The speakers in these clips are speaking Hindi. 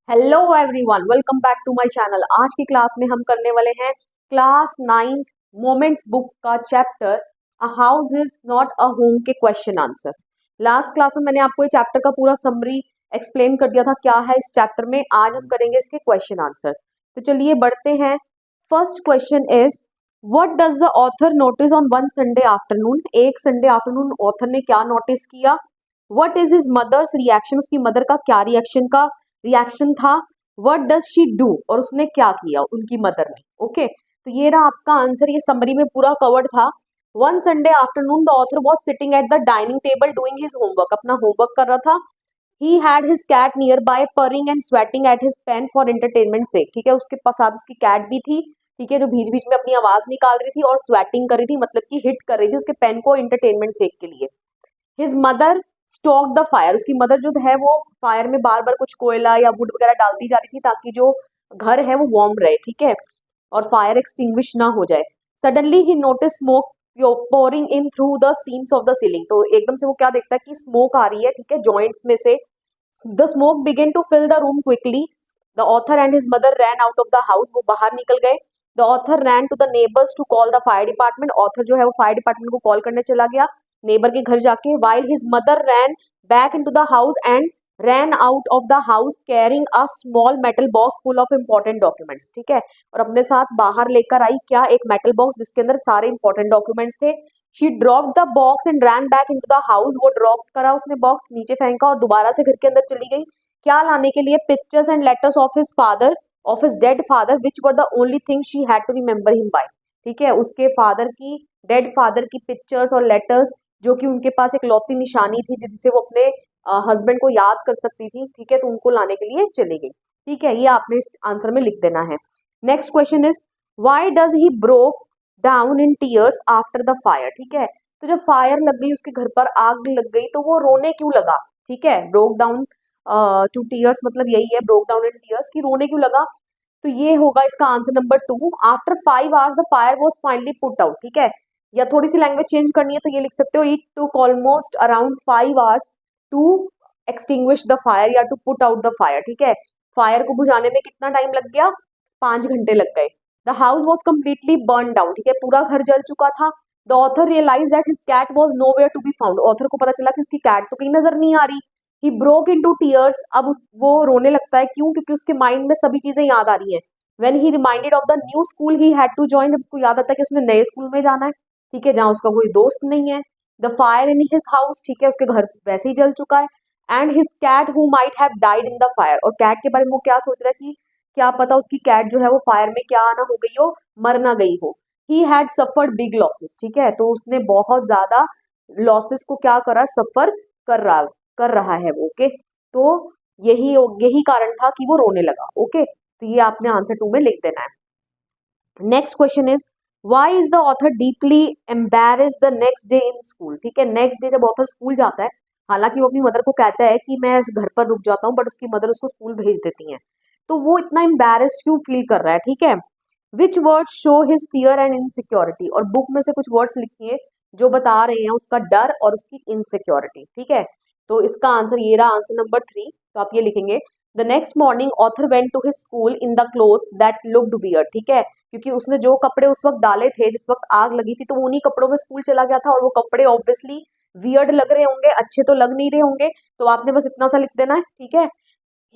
Hello everyone, welcome back to my channel. आज की क्लास में हम करने वाले हैं क्लास 9 मोमेंट्स बुक का chapter a house is not a home के क्वेश्चन आंसर। लास्ट क्लास में मैंने आपको ये चैप्टर का पूरा समरी एक्सप्लेन कर दिया था क्या है इस चैप्टर में। आज हम करेंगे इसके क्वेश्चन आंसर। तो चलिए बढ़ते हैं। First question is what does the author notice on one Sunday afternoon. एक संडे आफ्टरनून ऑथर ने क्या नोटिस किया। What is his mother's reaction, उसकी मदर का क्या रिएक्शन था। व्हाट डज शी डू, और उसने क्या किया उनकी मदर ने। ओके, तो ये रहा आपका आंसर। ये समरी में पूरा कवर्ड था। One Sunday afternoon the author was sitting at the dining table doing his homework, अपना होमवर्क कर रहा था। He had his cat nearby purring and swatting at his pen for entertainment से। ठीक है, उसके पास साथ उसकी कैट भी थी। ठीक है, जो बीच बीच में अपनी आवाज निकाल रही थी और स्वेटिंग कर रही थी, मतलब कि हिट कर रही थी उसके पेन को एंटरटेनमेंट सेक के लिए। His mother stoke the fire, उसकी मदर जो है वो फायर में बार बार कुछ कोयला या वुड वगैरह डालती जा रही थी ताकि जो घर है वो वार्म रहे। ठीक है, और फायर एक्सटिंग्विश ना हो जाए। Suddenly he notice smoke pouring in through the seems of the ceiling, तो एकदम से वो क्या देखता है कि स्मोक आ रही है। ठीक है, जॉइंट्स में से। The smoke began to fill the room quickly. The author and his mother ran out of the house, वो बाहर निकल गए। The author ran to the neighbours to call the fire department, author जो है वो फायर डिपार्टमेंट को कॉल करने चला गया नेबर के घर जाके। While his mother ran back into the house and ran out of the house carrying a small metal box full of important documents. ठीक है, और अपने साथ बाहर लेकर आई क्या, एक मेटल बॉक्स जिसके अंदर सारे इंपॉर्टेंट डॉक्यूमेंट्स थे। She drop the box and ran back into the house, वो ड्रॉप करा उसने बॉक्स, नीचे फेंका और दोबारा से घर के अंदर चली गई। क्या लाने के लिए, pictures and letters of his father, of his dead father, which were the only thing she had to remember him by. ठीक है, उसके फादर की, डेड फादर की पिक्चर्स और लेटर्स, जो कि उनके पास एक लौती निशानी थी जिनसे वो अपने हस्बैंड को याद कर सकती थी। ठीक है, तो उनको लाने के लिए चली गई। ठीक है, ये आपने इस आंसर में लिख देना है। Next question is why does he broke down in tears after the fire. ठीक है, तो जब फायर लग गई, उसके घर पर आग लग गई, तो वो रोने क्यों लगा। ठीक है, ब्रोक डाउन टू टीयर्स मतलब यही है, ब्रोक डाउन इन टीयर्स, की रोने क्यों लगा। तो ये होगा इसका answer number 2। After 5 hours the fire was finally put out. ठीक है, या थोड़ी सी लैंग्वेज चेंज करनी है तो ये लिख सकते हो, it took almost around 5 hours to extinguish the fire या to put out the fire. ठीक है, फायर को बुझाने में कितना टाइम लग गया, 5 घंटे लग गए। The house was completely burn down. ठीक है, पूरा घर जल चुका था। The author realize that his cat was nowhere to be found, author को पता चला कि उसकी कैट तो कहीं नजर नहीं आ रही। He broke into tears, अब वो रोने लगता है। क्यों, क्योंकि उसके माइंड में सभी चीजें याद आ रही हैं। When he reminded of the new school he had to join, जब उसको याद आता है कि उसने नए स्कूल में जाना है। ठीक है, जहाँ उसका कोई दोस्त नहीं है। The fire in his house, ठीक है, उसके घर वैसे ही जल चुका है। And his cat who might have died in the fire, और कैट के बारे में वो क्या सोच रहा है कि क्या पता उसकी कैट जो है वो फायर में क्या ना हो गई हो, मर ना गई हो। He had suffered big losses. ठीक है, तो उसने बहुत ज्यादा लॉसेस को क्या करा, सफर कर रहा है वो। ओके, तो यही यही कारण था कि वो रोने लगा। ओके, तो ये आपने आंसर 2 में लिख देना है। Next question is why is the author deeply embarrassed the next day in school. ठीक है, नेक्स्ट डे जब ऑथर स्कूल जाता है, हालांकि वो अपनी मदर को कहता है कि मैं घर पर रुक जाता हूँ, बट उसकी मदर उसको स्कूल भेज देती हैं। तो वो इतना एम्बेरेस्ड क्यों फील कर रहा है। ठीक है, विच words show his fear and insecurity, और बुक में से कुछ वर्ड्स लिखिए जो बता रहे हैं उसका डर और उसकी इनसिक्योरिटी। ठीक है, तो इसका आंसर ये रहा, आंसर नंबर 3। तो आप ये लिखेंगे the next morning author went to his school in the clothes that looked weird. ठीक है, क्योंकि उसने जो कपड़े उस वक्त डाले थे, जिस वक्त आग लगी थी, तो वो उन्हीं कपड़ों में स्कूल चला गया था, और वो कपड़े ऑब्वियसली वियर्ड लग रहे होंगे, अच्छे तो लग नहीं रहे होंगे। तो आपने बस इतना सा लिख देना है। ठीक है,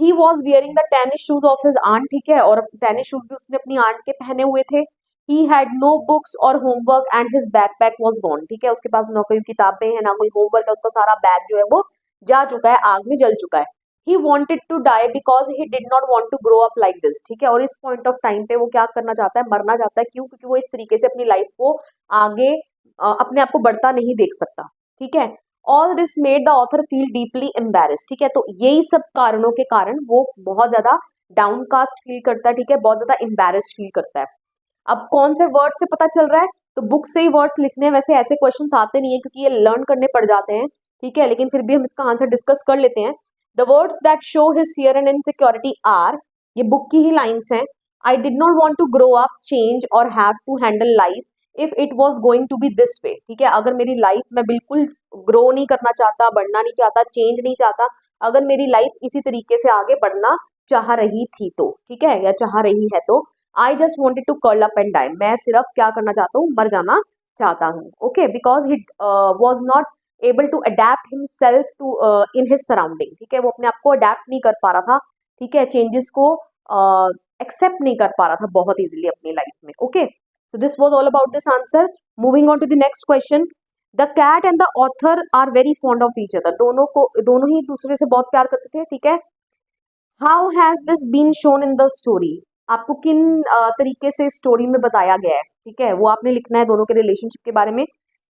he was wearing the tennis shoes of his aunt. ठीक है, और टेनिस शूज भी उसने अपनी आंट के पहने हुए थे। ही हैड नो बुक्स और homework and his backpack was gone. ठीक है, उसके पास ना कोई किताबें हैं ना कोई होमवर्क है, उसका सारा बैग जो है वो जा चुका है, आग में जल चुका है। He wanted to die because he did not want to grow up like this. ठीक है, और इस पॉइंट ऑफ टाइम पे वो क्या करना चाहता है, मरना चाहता है। क्यों, क्योंकि वो इस तरीके से अपनी लाइफ को आगे अपने आप को बढ़ता नहीं देख सकता। ठीक है, all this made the author feel deeply embarrassed. ठीक है, तो यही सब कारणों के कारण वो बहुत ज्यादा डाउनकास्ट फील करता है। ठीक है, बहुत ज्यादा एम्बेरेस्ड फील करता है। अब कौन से वर्ड से पता चल रहा है, तो बुक से ही वर्ड्स लिखने हैं। वैसे ऐसे क्वेश्चंस आते नहीं है क्योंकि ये लर्न करने पड़ जाते हैं। ठीक है, लेकिन फिर भी हम इसका आंसर डिस्कस कर लेते हैं। The words that show his fear and insecurity are, ये बुक की ही लाइन्स हैं। I did not want to grow up, change और have to handle life if it was going to be this way. ठीक है, अगर मेरी लाइफ में बिल्कुल ग्रो नहीं करना चाहता, बढ़ना नहीं चाहता, चेंज नहीं चाहता, अगर मेरी लाइफ इसी तरीके से आगे बढ़ना चाह रही थी तो, ठीक है, या चाह रही है तो, I just wanted to curl up and die, मैं सिर्फ क्या करना चाहता हूँ, मर जाना चाहता हूँ, okay, because he was not able to adapt himself to in his surrounding, ठीक है, वो अपने आप को अडेप्ट नहीं कर पा रहा था, ठीक है, चेंजेस को एक्सेप्ट नहीं कर पा रहा था बहुत इजीली अपनी लाइफ में, okay, so this was all about this answer. Moving on to the next question, the cat and the author are very fond of each other, दोनों ही दूसरे से बहुत प्यार करते थे, ठीक है, how has this been shown in the story, आपको किन तरीके से स्टोरी में बताया गया है, ठीक है, वो आपने लिखना है दोनों के रिलेशनशिप के बारे में।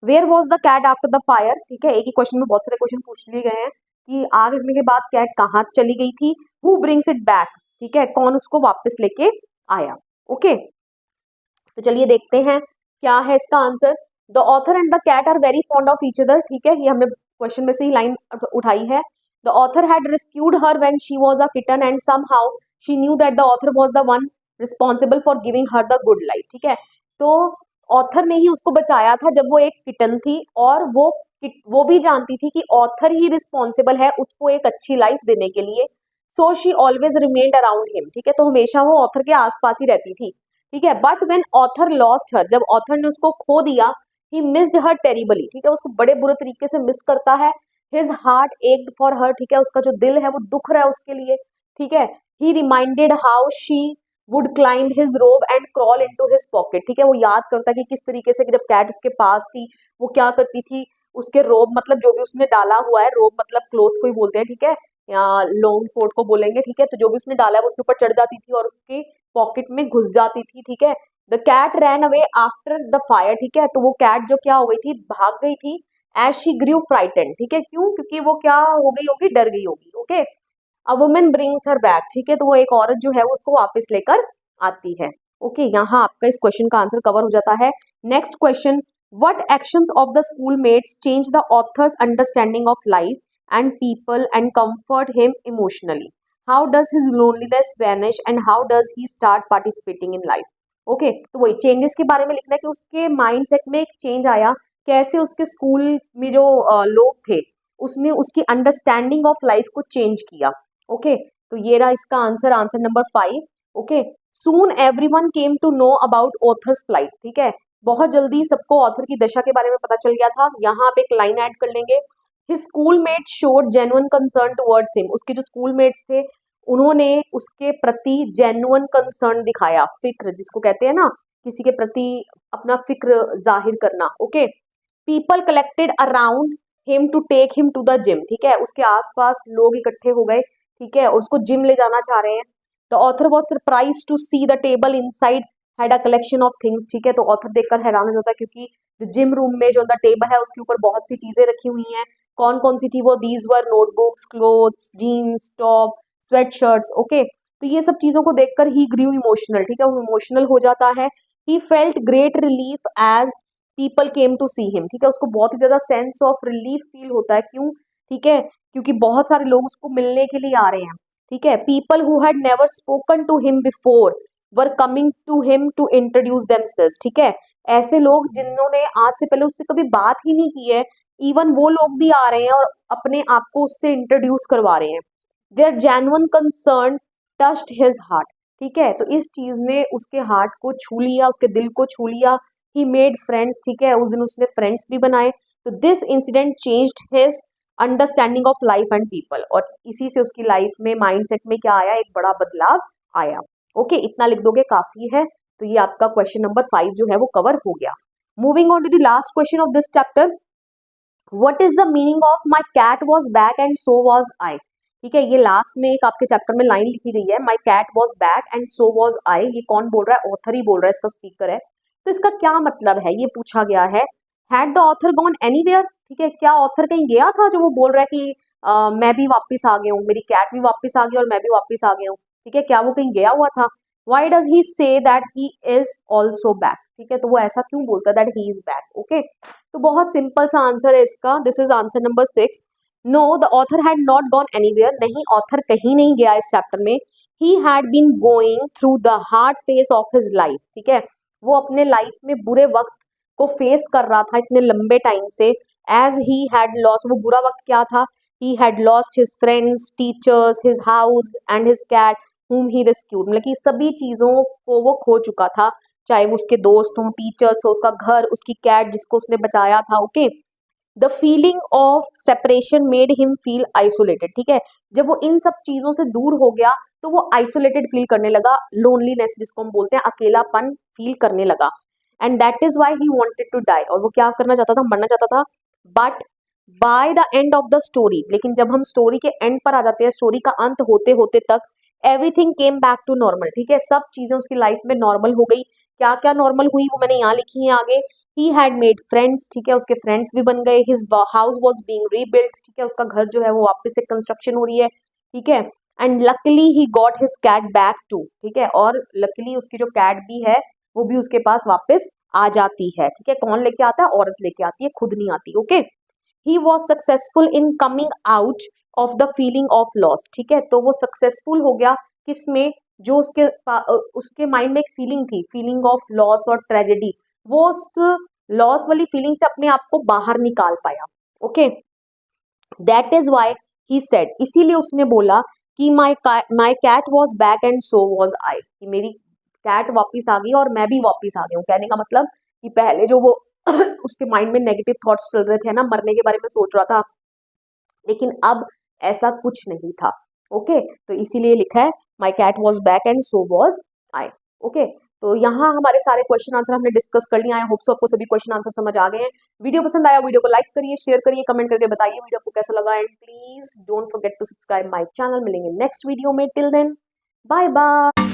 Where was the cat after the fire, ठीक है, एक ही क्वेश्चन में बहुत सारे क्वेश्चन पूछ लिए गए हैं कि आग लगने के बाद कैट कहाँ चली गई थी, हु ब्रिंग्स इट बैक, ठीक है, कौन उसको वापस लेके आया, ओके, तो चलिए देखते हैं क्या है इसका answer. The author and the cat are very fond of each other, ठीक है, ये हमने क्वेश्चन में से ही लाइन उठाई है। The author had rescued her when she was a kitten and somehow she knew that the author was the one responsible for giving her the good life, ठीक है, तो ऑथर ने ही उसको बचाया था जब वो एक किटन थी, और वो भी जानती थी कि ऑथर ही रिस्पॉन्सिबल है उसको एक अच्छी लाइफ देने के लिए, so she always remained around him, ठीक है, तो हमेशा वो ऑथर के आसपास ही रहती थी, ठीक है, but when author lost her, जब ऑथर ने उसको खो दिया, ही मिस्ड हर टेरिबली, ठीक है, उसको बड़े बुरे तरीके से मिस करता है, हिज हार्ट एक्ड फॉर हर, ठीक है, उसका जो दिल है वो दुख रहा है उसके लिए, ठीक है, he reminded how she would climb his robe and crawl into his pocket, ठीक है, वो याद करता है कि किस तरीके से जब कैट उसके पास थी वो क्या करती थी, उसके रोब मतलब जो भी उसने डाला हुआ है, रोब मतलब क्लोथ्स को ही बोलते हैं, ठीक है, या लॉन्ग कोट को बोलेंगे, ठीक है, तो जो भी उसने डाला है वो उसके ऊपर चढ़ जाती थी और उसके पॉकेट में घुस जाती थी, ठीक है, the cat ran away after the fire, ठीक है, तो वो कैट जो क्या हो गई थी, भाग गई थी, एज शी ग्रू फ्राइटेंड, ठीक है, क्यों, क्योंकि वो क्या हो गई होगी, डर गई होगी, okay, a women brings her back, ठीक है, तो वो एक औरत जो है वो उसको वापस लेकर आती है, ओके, यहाँ आपका इस क्वेश्चन का आंसर कवर हो जाता है। Next question, what actions of the school mates change the author's understanding of life and people and comfort him emotionally, how does his loneliness vanish and how does he start participating in life, okay, तो वही चेंजेस के बारे में लिखना है कि उसके माइंडसेट में एक चेंज आया, कैसे उसके स्कूल में जो लोग थे उसने उसकी अंडरस्टैंडिंग ऑफ लाइफ को चेंज किया, ओके, तो ये रहा इसका answer, answer number 5, okay, soon everyone came to know about author's flight, ठीक है, बहुत जल्दी सबको ऑथर की दशा के बारे में पता चल गया था, यहाँ आप एक लाइन ऐड कर लेंगे, his schoolmate showed genuine concern towards him, उसके जो स्कूलमेट्स थे उन्होंने उसके प्रति जेन्युइन कंसर्न दिखाया, फिक्र जिसको कहते हैं ना, किसी के प्रति अपना फिक्र जाहिर करना, okay, people collected around him to take him to the gym, ठीक है, उसके आसपास लोग इकट्ठे हो गए, ठीक है, और उसको जिम ले जाना चाह रहे हैं, the author was surprise to see the table inside had a collection of things, ठीक है, तो ऑथर देखकर हैरान हो जाता है क्योंकि जो जिम रूम में जो द टेबल है उसके ऊपर बहुत सी चीजें रखी हुई हैं, कौन कौन सी थी वो, these were notebooks, clothes, jeans, top, sweatshirts, okay, तो ये सब चीजों को देखकर ही ग्रीव इमोशनल, ठीक है, वो इमोशनल हो जाता है, he felt great relief as people came to see him, ठीक है, उसको बहुत ही ज्यादा सेंस ऑफ रिलीफ फील होता है, क्यों, ठीक है, क्योंकि बहुत सारे लोग उसको मिलने के लिए आ रहे हैं, ठीक है, people who had never spoken to him before were coming to him to introduce themselves, ठीक है, ऐसे लोग जिन्होंने आज से पहले उससे कभी बात ही नहीं की है, इवन वो लोग भी आ रहे हैं और अपने आप को उससे इंट्रोड्यूस करवा रहे हैं, their genuine concern touched his heart, ठीक है, तो इस चीज ने उसके हार्ट को छू लिया, उसके दिल को छू लिया, ही मेड फ्रेंड्स, ठीक है, उस दिन उसने फ्रेंड्स भी बनाए, तो this incident changed his understanding of life and people, और इसी से उसकी लाइफ में माइंडसेट में क्या आया, एक बड़ा बदलाव आया, ओके, इतना लिख दोगे काफी है, तो ये आपका क्वेश्चन नंबर 5 जो है वो कवर हो गया। Moving on to the last question of this chapter, what is the meaning of my cat was back and so was I, ठीक है, ये लास्ट में एक आपके चैप्टर में लाइन लिखी गई है, my cat was back and so was I, ये कौन बोल रहा है, ऑथर ही बोल रहा है, इसका स्पीकर है, तो इसका क्या मतलब है, ये पूछा गया है, had the author gone anywhere, ठीक है, क्या ऑथर कहीं गया था जो वो बोल रहा है कि मैं भी वापस आ गया हूँ, मेरी कैट भी वापस आ गई और मैं भी वापस आ गया हूँ, ठीक है, क्या वो कहीं गया हुआ था, Y does he say that he is also back, ठीक है, तो वो ऐसा क्यों बोलता है that he is back, okay, तो बहुत सिंपल सा आंसर है इसका, this is answer number 6, no the author had not gone anywhere, नहीं ऑथर कहीं नहीं गया इस चैप्टर में, he had been going through the hard phase of his life, ठीक है, वो अपने लाइफ में बुरे वक्त को फेस कर रहा था इतने लंबे टाइम से, एज ही हैड लॉस, वो बुरा वक्त क्या था, he had lost his friends, teachers, his house and his cat whom he rescued। मतलब कि सभी चीजों को वो खो चुका था, चाहे वो उसके दोस्त हों, टीचर्स हो, उसका घर, उसकी कैट जिसको उसने बचाया था। Okay, the feeling of separation made him feel isolated. ठीक है, जब वो इन सब चीजों से दूर हो गया तो वो आइसोलेटेड फील करने लगा, लोनलीनेस जिसको हम बोलते हैं, अकेलापन फील करने लगा। And that is why he wanted to die, और वो क्या करना चाहता था, मरना चाहता था। But by the end of the story, लेकिन जब हम स्टोरी के एंड पर आ जाते हैं, स्टोरी का अंत होते होते तक, everything came back to normal. ठीक है, सब चीजें उसकी लाइफ में नॉर्मल हो गई। क्या क्या नॉर्मल हुई वो मैंने यहाँ लिखी है आगे। ही हैड मेड फ्रेंड्स, ठीक है, उसके फ्रेंड्स भी बन गए। His house was being rebuilt, ठीक है, उसका घर जो है वो वापस से कंस्ट्रक्शन हो रही है। ठीक है, and luckily he got his cat back too. ठीक है, और लकली उसकी जो कैट भी है वो भी उसके पास वापस आ जाती है। ठीक है, कौन लेके आता है, औरत लेके आती है, खुद नहीं आती। Okay, he was successful in coming out of the feeling of loss. ठीक है, तो वो सक्सेसफुल हो गया किसमें, जो उसके माइंड में एक फीलिंग थी, फीलिंग ऑफ लॉस और ट्रेजेडी, वो उस लॉस वाली फीलिंग से अपने आप को बाहर निकाल पाया। Okay, that is why he said, इसीलिए उसने बोला कि my cat was back and so was I, कि मेरी कैट वापिस आ गई और मैं भी वापिस आ गई हूँ। कहने का मतलब कि पहले जो वो उसके माइंड में नेगेटिव थॉट्स चल रहे थे ना, मरने के बारे में सोच रहा था, लेकिन अब ऐसा कुछ नहीं था। ओके, तो इसीलिए लिखा है my cat was back and so was I. Okay, तो यहाँ हमारे सारे क्वेश्चन आंसर हमने डिस्कस कर लिए। आई होप सो आपको सभी क्वेश्चन आंसर समझ आ गए हैं। वीडियो पसंद आया, वीडियो को लाइक करिए, शेयर करिए, कमेंट करके बताइए वीडियो आपको कैसा लगा, and please don't forget to subscribe my channel. मिलेंगे नेक्स्ट वीडियो में, टिल देन बाय बाय।